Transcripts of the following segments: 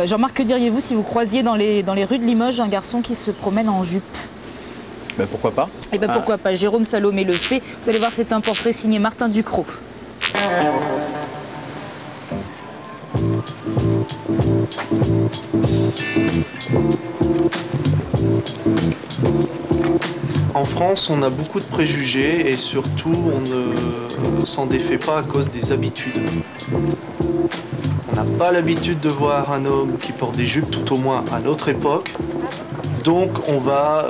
Jean-Marc, que diriez-vous si vous croisiez dans les rues de Limoges un garçon qui se promène en jupe? Ben pourquoi pas? Eh ben pourquoi pas, Jérôme Salomé le fait. Vous allez voir, c'est un portrait signé Martin Ducrot. En France, on a beaucoup de préjugés et surtout, on ne s'en défait pas à cause des habitudes. On n'a pas l'habitude de voir un homme qui porte des jupes, tout au moins à notre époque. Donc on va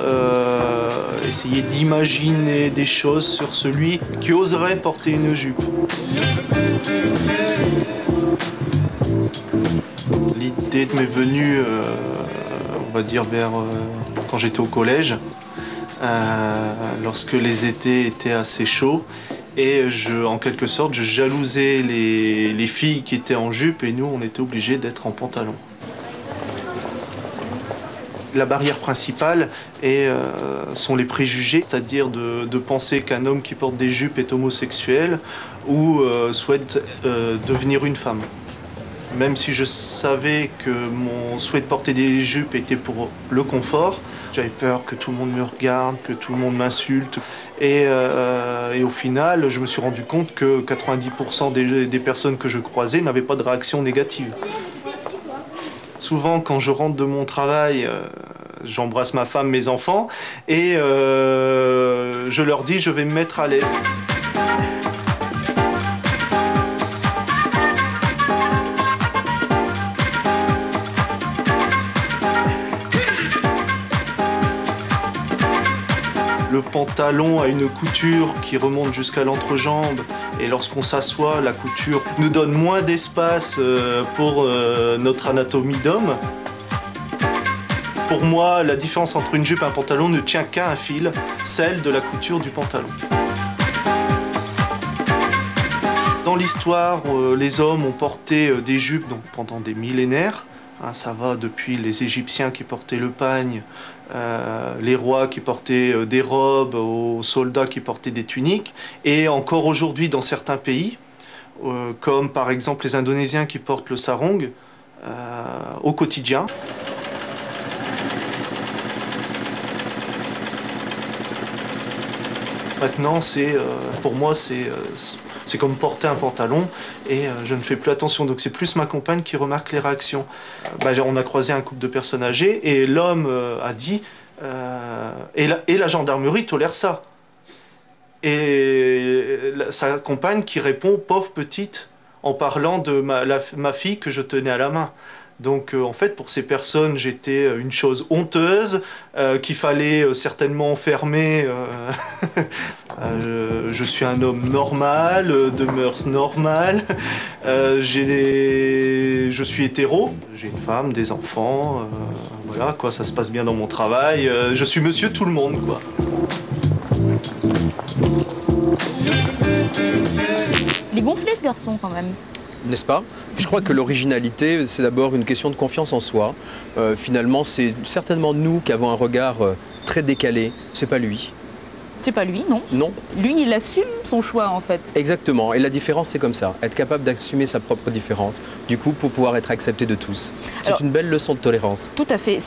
essayer d'imaginer des choses sur celui qui oserait porter une jupe. L'idée m'est venue, on va dire, quand j'étais au collège, lorsque les étés étaient assez chauds. Et en quelque sorte, je jalousais les filles qui étaient en jupe et nous, on était obligés d'être en pantalon. La barrière principale sont les préjugés, c'est-à-dire de penser qu'un homme qui porte des jupes est homosexuel ou souhaite devenir une femme. Même si je savais que mon souhait de porter des jupes était pour le confort, j'avais peur que tout le monde me regarde, que tout le monde m'insulte. Et au final, je me suis rendu compte que 90% des personnes que je croisais n'avaient pas de réaction négative. Souvent, quand je rentre de mon travail, j'embrasse ma femme, mes enfants, et je leur dis « je vais me mettre à l'aise ». Le pantalon a une couture qui remonte jusqu'à l'entrejambe et lorsqu'on s'assoit, la couture nous donne moins d'espace pour notre anatomie d'homme. Pour moi, la différence entre une jupe et un pantalon ne tient qu'à un fil, celle de la couture du pantalon. Dans l'histoire, les hommes ont porté des jupes pendant des millénaires. Ça va depuis les Égyptiens qui portaient le pagne, les rois qui portaient des robes, aux soldats qui portaient des tuniques. Et encore aujourd'hui dans certains pays, comme par exemple les Indonésiens qui portent le sarong au quotidien. Maintenant, pour moi, c'est comme porter un pantalon et je ne fais plus attention. Donc c'est plus ma compagne qui remarque les réactions. On a croisé un couple de personnes âgées et l'homme a dit et la gendarmerie tolère ça. Et sa compagne qui répond « pauvre petite » en parlant de ma fille que je tenais à la main. Donc en fait, pour ces personnes, j'étais une chose honteuse qu'il fallait certainement enfermer. Je suis un homme normal, de mœurs normales. Je suis hétéro. J'ai une femme, des enfants. Voilà, quoi, ça se passe bien dans mon travail. Je suis monsieur tout le monde, quoi. Il est gonflé, ce garçon, quand même. N'est-ce pas? Je crois que l'originalité, c'est d'abord une question de confiance en soi. Finalement, c'est certainement nous qui avons un regard très décalé. C'est pas lui. C'est pas lui, non? Non. Lui, il assume son choix, en fait. Exactement. Et la différence, c'est comme ça. Être capable d'assumer sa propre différence. Du coup, pour pouvoir être accepté de tous. C'est une belle leçon de tolérance. Tout à fait.